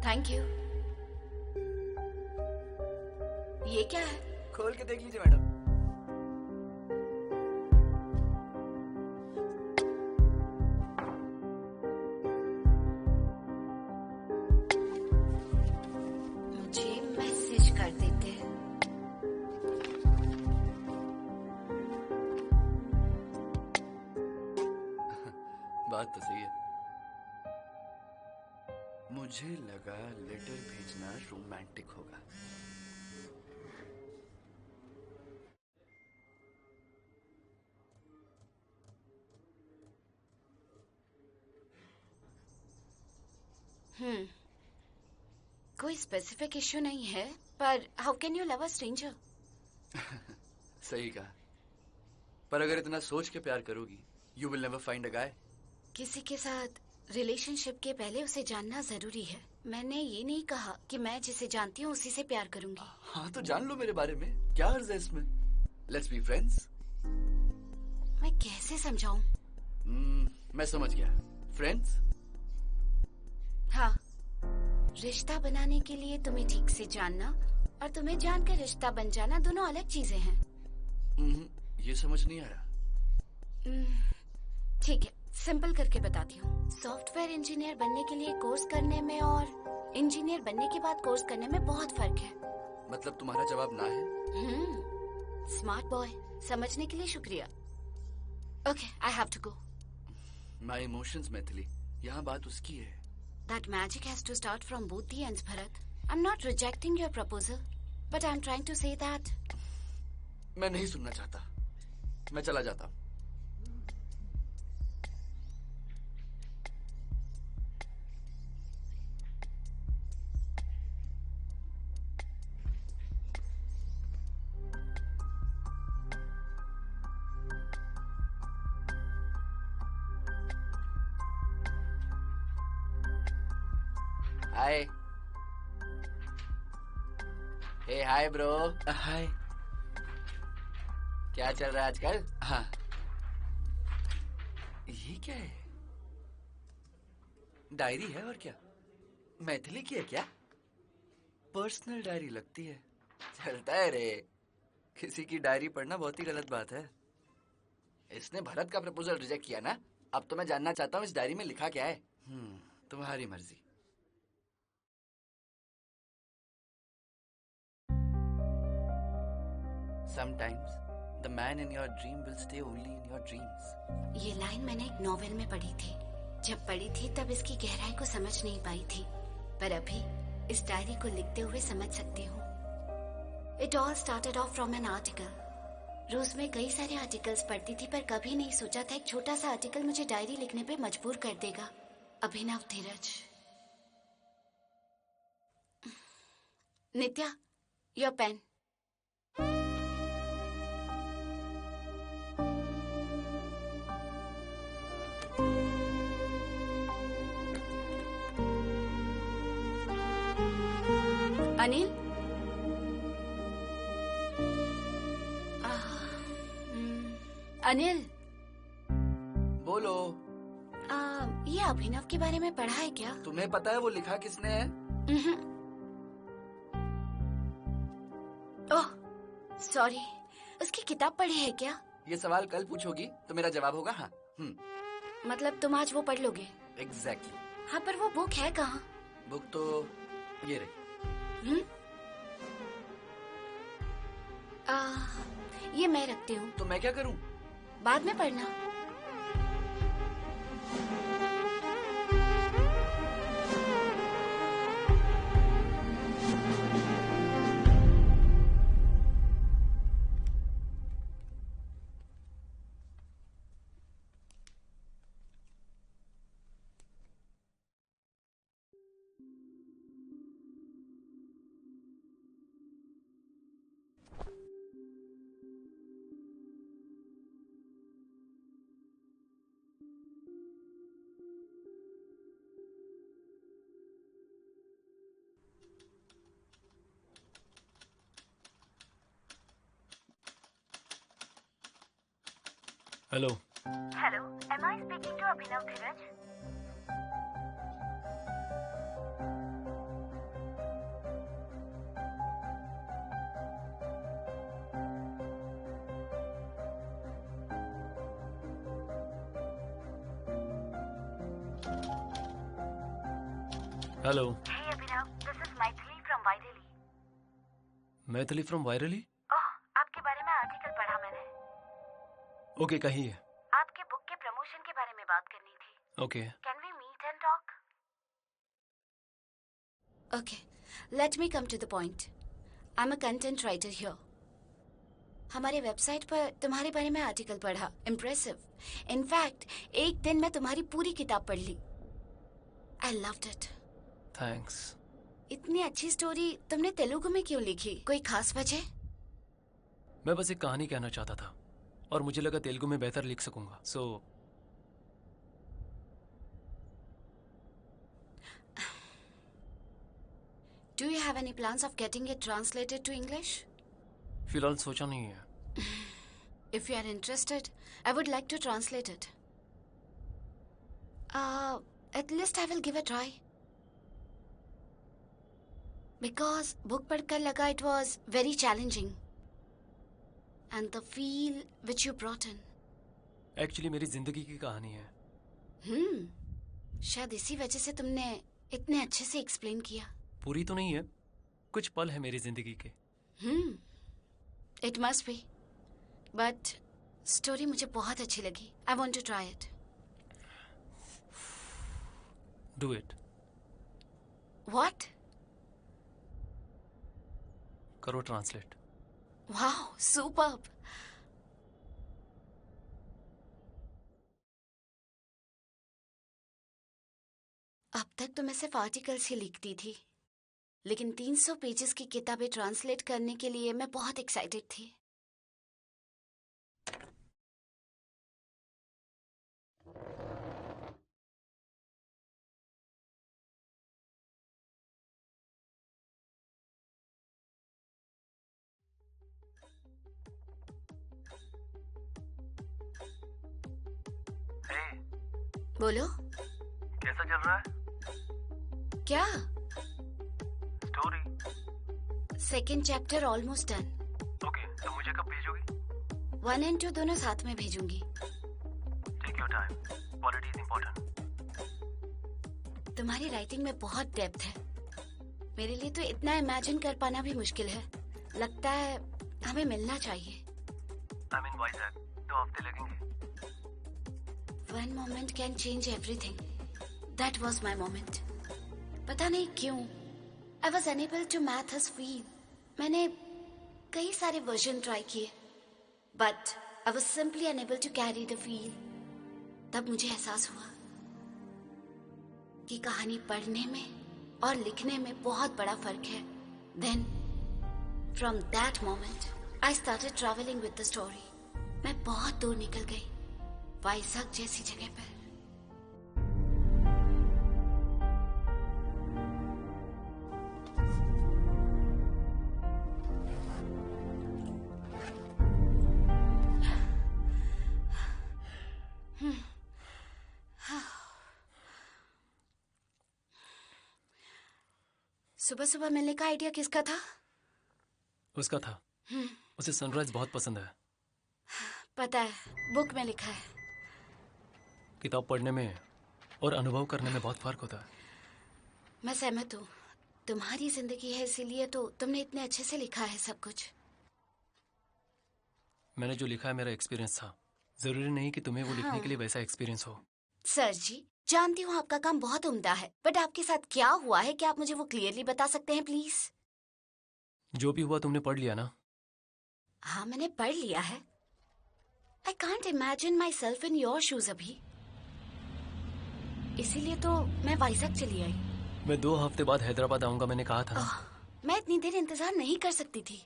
Thank you. ये क्या है? खोल के देख लीजिए मैडम। मुझे मैसेज कर देते हैं। बात तो सही है। मुझे लगा लेटर भेजना रोमांटिक होगा। कोई स्पेसिफिक इश्यू नहीं है, पर how can you love a stranger? सही कहा। पर अगर इतना सोच के प्यार करोगी, you will never find a guy. किसी के साथ रिलेशनशिप के पहले उसे जानना जरूरी है। मैंने ये नहीं कहा कि मैं जिसे जानती हूँ उसी से प्यार करूंगी। हाँ तो जान लो मेरे बारे में, क्या अर्ज है इसमें। Let's be friends. मैं कैसे समझाऊं? मैं समझ गया। फ्रेंड्स। हाँ, रिश्ता बनाने के लिए तुम्हें ठीक से जानना और तुम्हें जानकर रिश्ता बन जाना दोनों अलग चीजें हैं। ये समझ नहीं आया। ठीक है, सिंपल करके बताती हूँ। सॉफ्टवेयर इंजीनियर बनने के लिए कोर्स करने में और इंजीनियर बनने के बाद कोर्स करने में बहुत फर्क है। मतलब तुम्हारा जवाब ना है? स्मार्ट बॉय, समझने के लिए शुक्रिया। Okay, I have to go. My emotions Maithili, यहाँ बात उसकी है। That magic has to start from both the ends, Bharat. I'm not rejecting your proposal, but I'm trying to say that. मैं नहीं सुनना चाहता, मैं चला जाता हूँ। हाय। हे हाय ब्रो। हाय। क्या चल रहा है आजकल? हाँ। ये क्या है? डायरी है और क्या? मैथिली की है क्या? पर्सनल डायरी लगती है। चलता है रे। किसी की डायरी पढ़ना बहुत ही गलत बात है। इसने भरत का प्रपोजल रिजेक्ट किया ना? अब तो मैं जानना चाहता हूँ इस डायरी में लिखा क्या है। तुम्हारी मर्जी। Sometimes the man in your dream will stay only in your dreams. ये लाइन मैंने एक नॉवेल में पढ़ी थी। जब पढ़ी थी तब इसकी गहराई को समझ नहीं पाई थी, पर अभी इस डायरी को लिखते हुए समझ सकती हूँ। It all started off from an article. रोज में कई सारे आर्टिकल्स पढ़ती थी, पर कभी नहीं सोचा था एक छोटा सा आर्टिकल मुझे डायरी लिखने पे मजबूर कर देगा। अभिनव धीरज। नित्या, योर पेन। अनिल, अनिल बोलो। ये अभिनव के बारे में पढ़ा है क्या? तुम्हें पता है वो लिखा किसने है? ओह सॉरी, उसकी किताब पढ़ी है क्या? ये सवाल कल पूछोगी तो मेरा जवाब होगा हाँ। मतलब तुम आज वो पढ़ लोगे? एग्जैक्टली। हाँ, पर वो बुक है कहाँ? बुक तो ये रही। ये मैं रखती हूँ। तो मैं क्या करूँ? बाद में पढ़ना। Hello. Hello, am I speaking to Abhinav Dhiraj? Hello. Hey Abhinav, this is Maithili from Vairali. Maithili from Vairali. Oh, आपके बारे में आर्टिकल पढ़ा मैंने। ओके, कहिए। आपके बुक के प्रमोशन के बारे में बात करनी थी। Okay. Can we meet and talk? Okay, let me come to the point. I'm a content writer here. हमारे वेबसाइट पर तुम्हारे बारे में आर्टिकल पढ़ा, इम्प्रेसिव। इनफैक्ट एक दिन मैं तुम्हारी पूरी किताब पढ़ ली। I loved it. थैंक्स। इतनी अच्छी स्टोरी तुमने तेलुगु में क्यों लिखी? कोई खास वजह? मैं बस एक कहानी कहना चाहता था और मुझे लगा तेलुगु में बेहतर लिख सकूंगा, सो Do you have any plans of getting it translated to English? फिलहाल सोचा नहीं है। If you are interested, I would like to translate it. At least I will give a try. Because book पढ़कर लगा it was very challenging. And the feel which you brought in. Actually मेरी जिंदगी की कहानी है। शायद इसी वजह से तुमने इतने अच्छे से एक्सप्लेन किया। पूरी तो नहीं है, कुछ पल है मेरी जिंदगी के। It must be. But story मुझे बहुत अच्छी लगी। I want to try it. Do it. What? करो ट्रांसलेट। Wow, superb. अब तक तो मैं सिर्फ आर्टिकल्स ही लिखती थी, लेकिन 300 पेजेस की किताबें ट्रांसलेट करने के लिए मैं बहुत एक्साइटेड थी। बोलो। कैसा चल रहा है? क्या? Story. Second chapter almost done. Okay, तो मुझे कब भेजोगी? 1 and 2 दोनों साथ में भेजूंगी। Take your time, quality is important. तुम्हारी राइटिंग में बहुत डेप्थ है। मेरे लिए तो इतना इमेजिन कर पाना भी मुश्किल है। लगता है हमें मिलना चाहिए। I'm in वाइजैक, 2 हफ्ते लगेंगे। One moment can change everything. That was my moment. पता नहीं क्यों I was unable to match his feel. मैंने कई सारे वर्जन ट्राई किए, but I was simply unable to carry the feel. तब मुझे एहसास हुआ कि कहानी पढ़ने में और लिखने में बहुत बड़ा फर्क है। Then, from that moment, I started traveling with the story. मैं बहुत दूर निकल गई, वाइजैक जैसी जगह पर। सुबह सुबह मिलने का आइडिया किसका था? उसका था। उसे सनराइज बहुत पसंद है। पता है, बुक में लिखा है। किताब पढ़ने में और अनुभव करने में बहुत फर्क होता है। मैं सहमत हूँ। तुम्हारी जिंदगी है, इसीलिए तो तुमने इतने अच्छे से लिखा है सब कुछ। मैंने जो लिखा है मेरा एक्सपीरियंस था। जरूरी नहीं कि तुम्हें वो लिखने के लिए वैसा एक्सपीरियंस हो। सर जी, जानती हूँ आपका काम बहुत उम्दा है, बट आपके साथ क्या हुआ है, क्या आप मुझे वो क्लियरली बता सकते हैं प्लीज? जो भी हुआ तुमने पढ़ लिया ना? हाँ, मैंने पढ़ लिया है। I can't imagine my self in your shoes अभी। इसीलिए तो मैं वाइजैक चली आई। मैं 2 हफ्ते बाद हैदराबाद आऊंगा, मैंने कहा था ना। मैं इतनी देर इंतजार नहीं कर सकती थी।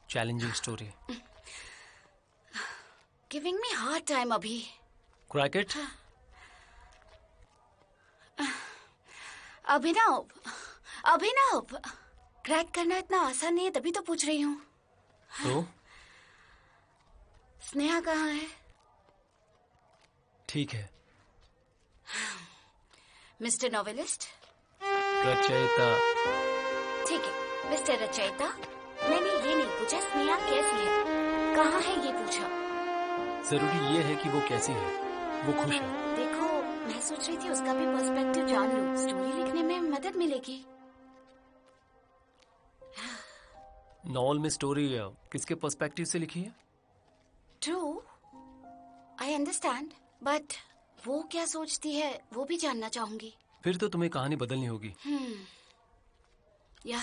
Challenging story. Giving me hard time अभी। Crack it. Abhinav, Abhinav, crack करना इतना आसान नहीं है, तभी तो पूछ रही हूँ। तो स्नेहा कहाँ है? ठीक है। Mister novelist. रचयिता। ठीक है मिस्टर रचयिता, मैंने ये नहीं पूछा स्नेहा कैसी है, कहाँ है ये पूछा। जरूरी ये है कि वो कैसी है। वो खुश है। देखो, मैं सोच रही थी उसका भी पर्सपेक्टिव जान लूं, स्टोरी लिखने में मदद मिलेगी। नॉवल में स्टोरी किसके पर्सपेक्टिव से लिखी है? ट्रू, आई अंडरस्टैंड, बट वो क्या सोचती है वो भी जानना चाहूंगी। फिर तो तुम्हें कहानी बदलनी होगी। या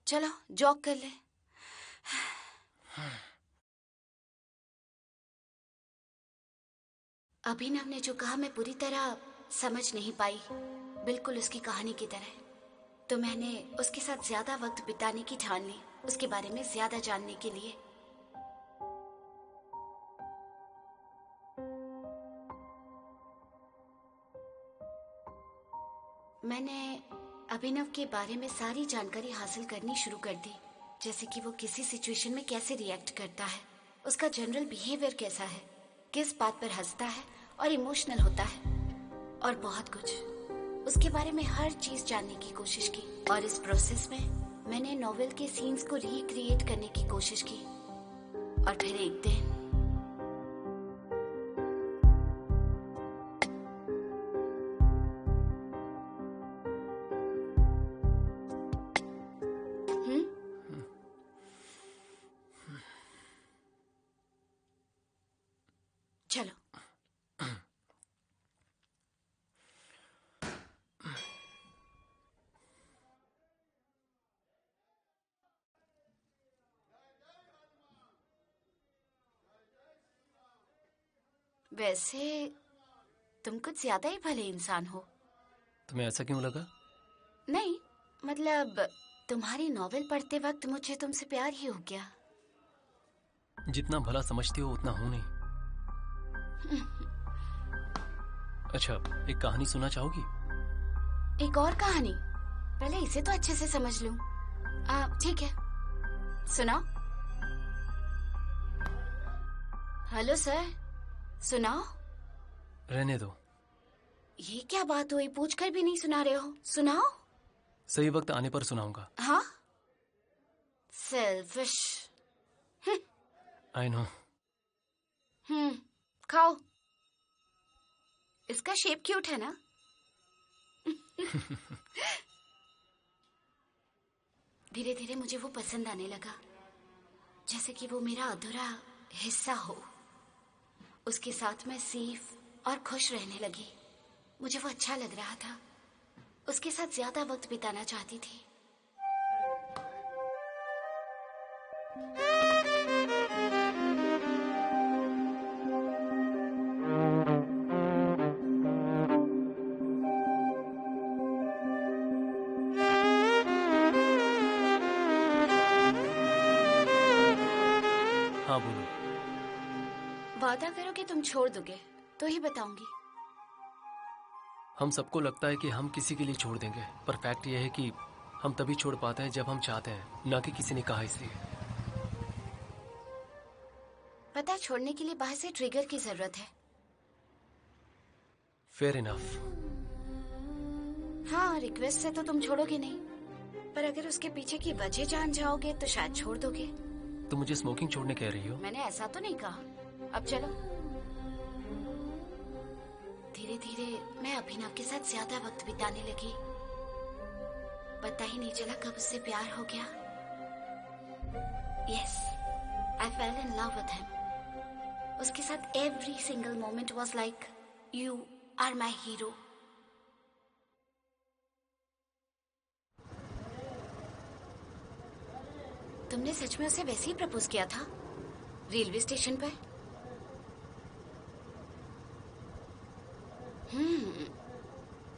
चलो जॉग कर ले। अभिनव ने जो कहा मैं पूरी तरह समझ नहीं पाई, बिल्कुल उसकी कहानी की तरह। तो मैंने उसके साथ ज्यादा वक्त बिताने की ठान ली, उसके बारे में ज्यादा जानने के लिए। मैंने अभिनव के बारे में सारी जानकारी हासिल करनी शुरू कर दी, जैसे कि वो किसी सिचुएशन में कैसे रिएक्ट करता है, उसका जनरल बिहेवियर कैसा है, किस बात पर हंसता है और इमोशनल होता है, और बहुत कुछ। उसके बारे में हर चीज जानने की कोशिश की, और इस प्रोसेस में मैंने नॉवेल के सीन्स को रिक्रिएट करने की कोशिश की। और फिर एक दिन चलो वैसे तुम कुछ ज्यादा ही भले इंसान हो। तुम्हें ऐसा क्यों लगा? नहीं, मतलब तुम्हारी नॉवेल पढ़ते वक्त मुझे तुमसे प्यार ही हो गया। जितना भला समझती हो उतना हूं नहीं। अच्छा, एक कहानी सुनना चाहोगी? एक और कहानी? पहले इसे तो अच्छे से समझ लूं। ठीक है, सुनाओ। हेलो सर, सुनाओ। रहने दो। ये क्या बात हुई, पूछकर भी नहीं सुना रहे हो? सुनाओ। सही वक्त आने पर सुनाऊंगा। हाँ, सेल्फिश। I know. खाओ। इसका शेप क्यूट है ना? धीरे धीरे मुझे वो पसंद आने लगा, जैसे कि वो मेरा अधूरा हिस्सा हो। उसके साथ मैं सेफ और खुश रहने लगी। मुझे वो अच्छा लग रहा था। उसके साथ ज्यादा वक्त बिताना चाहती थी। हाँ बोलो। वादा करो कि तुम छोड़ दोगे तो ही बताऊंगी। हम सबको लगता है कि हम किसी के लिए छोड़ देंगे, पर फैक्ट यह है कि हम तभी छोड़ पाते हैं जब हम चाहते हैं, ना कि किसी ने कहा इसलिए। पता है, छोड़ने के लिए बाहर से ट्रिगर की जरूरत है। Fair enough. हाँ, रिक्वेस्ट से तो तुम छोड़ोगे नहीं, पर अगर उसके पीछे की वजह जान जाओगे तो शायद छोड़ दोगे। तुम मुझे स्मोकिंग छोड़ने कह रही हो? मैंने ऐसा तो नहीं कहा। अब चलो। धीरे धीरे मैं अभिनव के साथ ज्यादा वक्त बिताने लगी। पता ही नहीं चला कब उससे प्यार हो गया। Yes, I fell in love with him. उसके साथ every single moment was like you are my hero. तुमने सच में उसे वैसे ही प्रपोज किया था, रेलवे स्टेशन पर?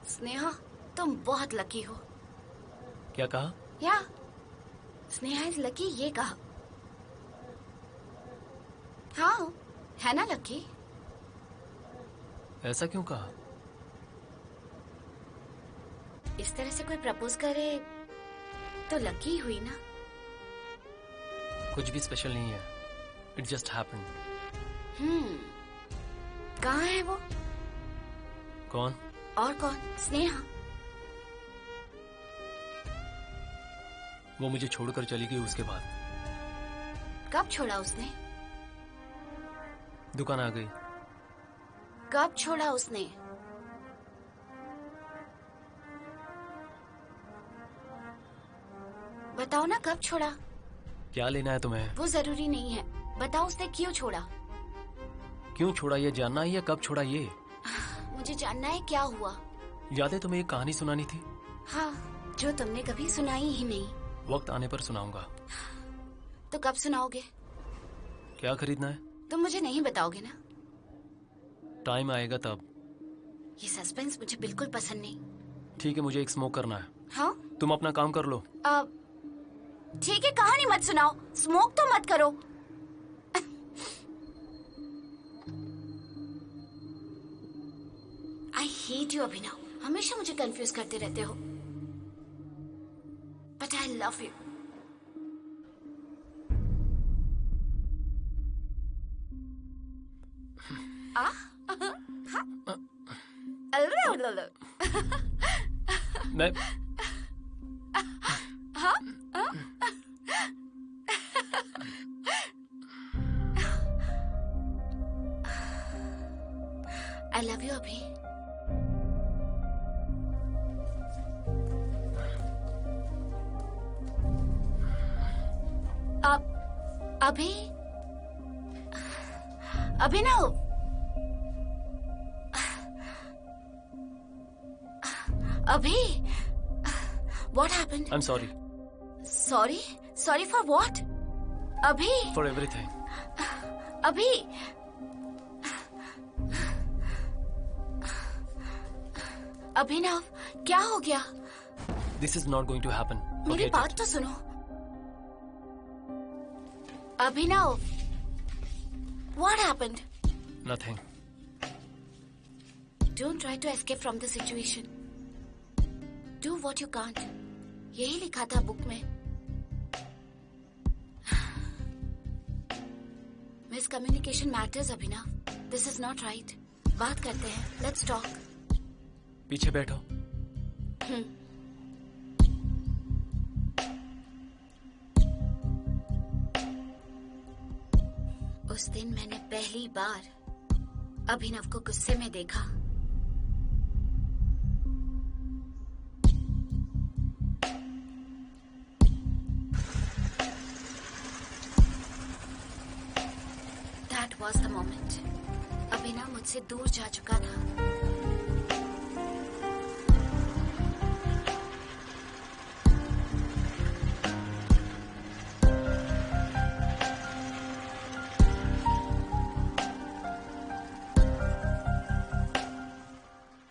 स्नेहा, तुम बहुत लकी हो। क्या कहा? या स्नेहा इज लकी, ये कहा। हाँ, है ना लकी? ऐसा क्यों कहा? इस तरह से कोई प्रपोज करे तो लकी हुई ना। कुछ भी स्पेशल नहीं है, इट जस्ट हैपेंड। कहाँ है वो? कौन? और कौन? स्नेहा। वो मुझे छोड़कर चली गई उसके बाद। कब छोड़ा उसने? दुकान आ गई। कब छोड़ा उसने? बताओ ना, कब छोड़ा? क्या लेना है तुम्हें? वो जरूरी नहीं है, बताओ उसने क्यों छोड़ा। क्यों छोड़ा ये जानना है या कब छोड़ा ये? मुझे जानना है क्या हुआ। याद है तुम्हें एक कहानी सुनानी थी? हाँ, जो तुमने कभी सुनाई ही नहीं। वक्त आने पर सुनाऊंगा। तो कब सुनाओगे? क्या खरीदना है? तुम मुझे नहीं बताओगे ना? टाइम आएगा तब। ये सस्पेंस मुझे बिल्कुल पसंद नहीं। ठीक है, मुझे एक स्मोक करना है। हाँ? तुम अपना काम कर लो। ठीक है, कहानी मत सुनाओ, स्मोक तो मत करो। आई हेट यू अभिनव, हमेशा मुझे कंफ्यूज करते रहते हो। But I love you. मैं आई लव यू अभी। अभी अभिनव, अभी what happened? I'm sorry. Sorry? Sorry for what? अभी For everything. अभी अभिनव, क्या हो गया? This is not going to happen. मेरी Forget बात it. तो सुनो। अभिनव, what happened? Nothing. Don't try to escape from the situation. Do what you can't. यही लिखा था बुक में। Miscommunication matters, Abhinav. This is not right. बात करते हैं। Let's talk. पीछे बैठो। उस दिन मैंने पहली बार अभिनव को गुस्से में देखा। That was the moment. अभिनव मुझसे दूर जा चुका था।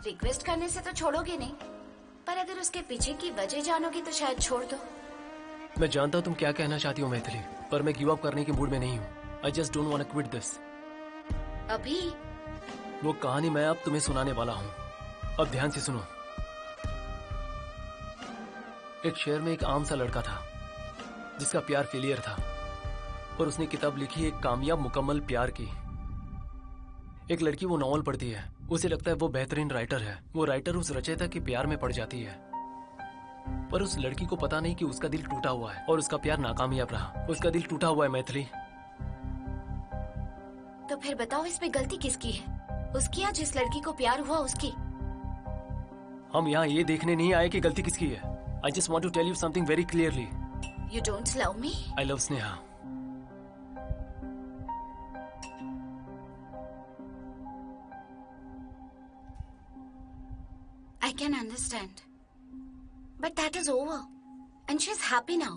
रिक्वेस्ट करने से तो छोड़ोगे नहीं, पर अगर उसके पीछे की वजह जानोगे तो शायद छोड़ दो। मैं जानता हूँ तुम क्या कहना चाहती हो मैथिली, पर मैं गिव अप करने के मूड में नहीं हूँ। I just don't want to quit this. अभी वो कहानी मैं अब तुम्हें सुनाने वाला हूँ। अब ध्यान से सुनो। एक शहर में एक आम सा लड़का था जिसका प्यार फेलियर था, और उसने किताब लिखी एक कामयाब मुकम्मल प्यार की। एक लड़की वो नॉवल पढ़ती है, उसे लगता है वो बेहतरीन राइटर है। वो राइटर उस रचयिता के प्यार में पड़ जाती है, पर उस लड़की को पता नहीं कि उसका दिल टूटा हुआ है और उसका प्यार नाकामयाब रहा। उसका दिल टूटा हुआ है मैथिली। तो फिर बताओ इसमें गलती किसकी है, उसकी या जिस लड़की को प्यार हुआ उसकी? हम यहाँ ये देखने नहीं आए कि गलती किसकी है। I just want to tell you something very clearly. You don't love me? I love Sneha. I can understand. But that is over. And she's happy now.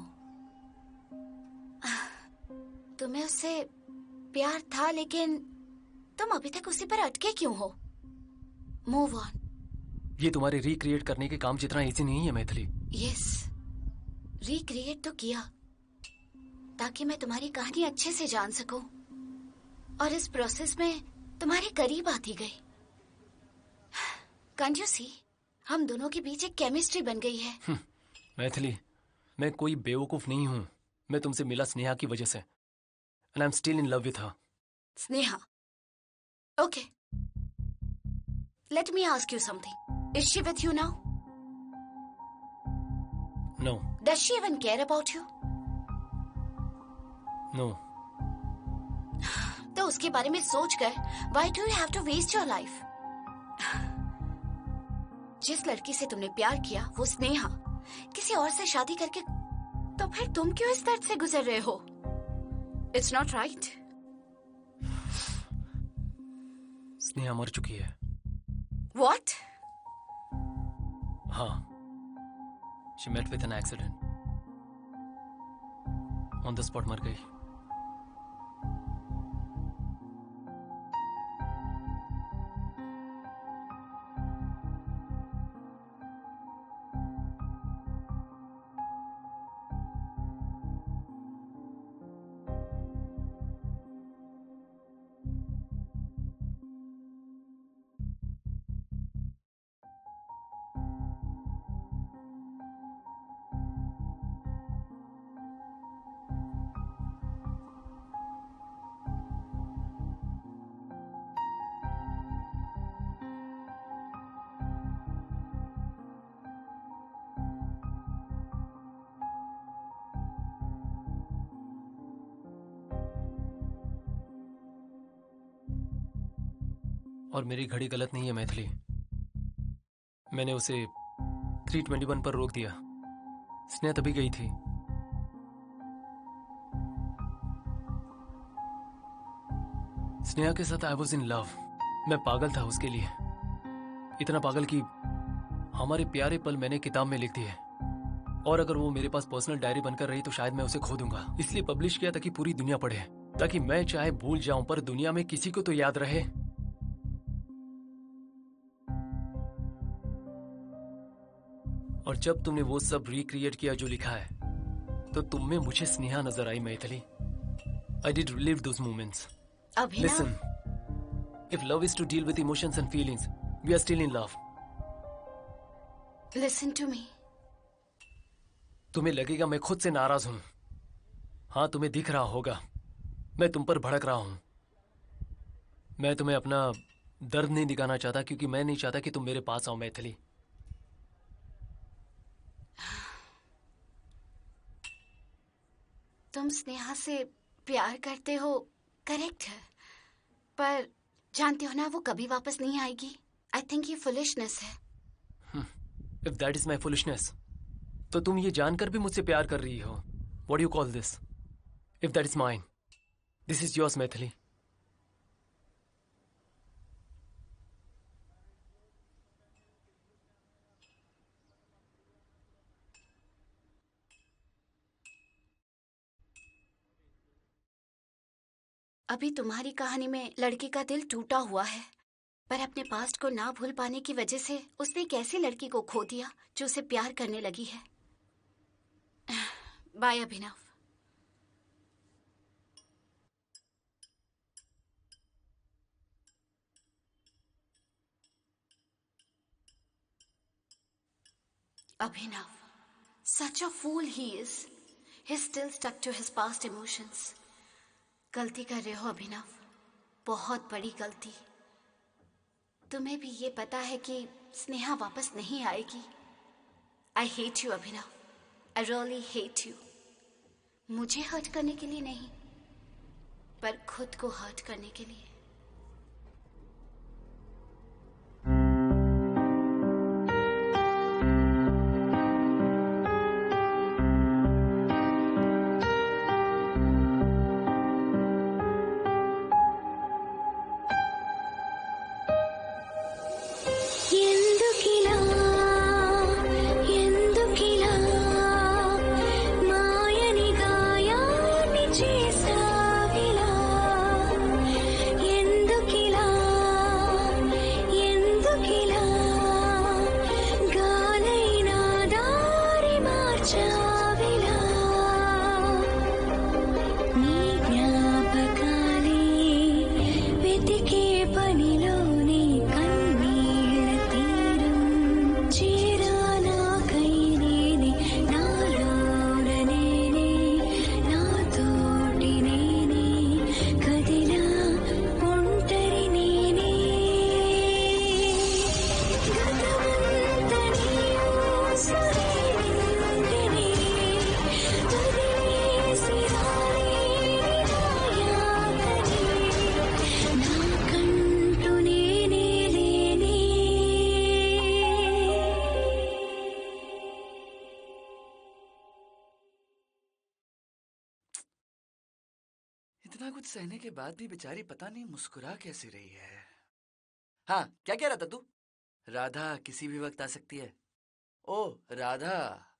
तुम्हें उससे प्यार था, लेकिन तुम अभी तक उसी पर अटके क्यों हो? Move on. ये तुम्हारे रिक्रिएट करने के काम जितना इजी नहीं है मैथिली। Yes. रिक्रिएट तो किया ताकि मैं तुम्हारी कहानी अच्छे से जान सकूं, और इस प्रोसेस में तुम्हारे करीब आती गई। Can't you see? हम दोनों के बीच एक केमिस्ट्री बन गई है। मैथिली, मैं कोई बेवकूफ नहीं हूँ। मैं तुमसे मिला स्नेहा की वजह से, and I'm still in love with her. Sneha, okay. Let me ask you something. Is she with you now? No. Does she even care about you? No. तो उसके बारे में सोचकर why do you have to waste your life? जिस लड़की से तुमने प्यार किया वो स्नेहा किसी और से शादी करके, तो फिर तुम क्यों इस दर्द से गुजर रहे हो? It's not right. स्नेहा मर चुकी है। व्हाट? हाँ, she met with an accident. On the spot मर गई। और मेरी घड़ी गलत नहीं है मैथिली। मैंने उसे 321 पर रोक दिया। स्नेहा तभी गई थी। स्नेहा के साथ आई वॉज इन लव। मैं पागल था उसके लिए, इतना पागल कि हमारे प्यारे पल मैंने किताब में लिख दिए। और अगर वो मेरे पास पर्सनल डायरी बनकर रही तो शायद मैं उसे खो दूंगा। इसलिए पब्लिश किया ताकि पूरी दुनिया पढ़े, ताकि मैं चाहे भूल जाऊं पर दुनिया में किसी को तो याद रहे। और जब तुमने वो सब रिक्रिएट किया जो लिखा है, तो तुम में मुझे स्नेहा नजर आई Maithili. I did relive those moments. Listen, if love is to deal with emotions and feelings, we are still in love. Listen to me. तुम्हें लगेगा मैं खुद से नाराज हूं। हाँ, तुम्हें दिख रहा होगा मैं तुम पर भड़क रहा हूं। मैं तुम्हें अपना दर्द नहीं दिखाना चाहता क्योंकि मैं नहीं चाहता कि तुम मेरे पास आओ मैथिली। तुम स्नेहा से प्यार करते हो, करेक्ट है, पर जानते हो ना वो कभी वापस नहीं आएगी। आई थिंक ये फुलिशनेस है। If that is my foolishness, तो तुम ये जानकर भी मुझसे प्यार कर रही हो। What do you call this? If that is mine, this is yours Maithili. अभी तुम्हारी कहानी में लड़की का दिल टूटा हुआ है, पर अपने पास्ट को ना भूल पाने की वजह से उसने एक ऐसी लड़की को खो दिया जो उसे प्यार करने लगी है। Bye Abhinav. Abhinav, such a fool he is. He's still stuck to his past emotions. गलती कर रहे हो अभिनव, बहुत बड़ी गलती। तुम्हें भी ये पता है कि स्नेहा वापस नहीं आएगी। I hate you Abhinav, I really hate you. मुझे हर्ट करने के लिए नहीं, पर खुद को हर्ट करने के लिए। చేసావిలా इतना कुछ सहने के बाद भी बेचारी पता नहीं मुस्कुरा कैसे रही है। हाँ, क्या कह रहा था तू? राधा किसी भी वक्त आ सकती है। ओ, राधा।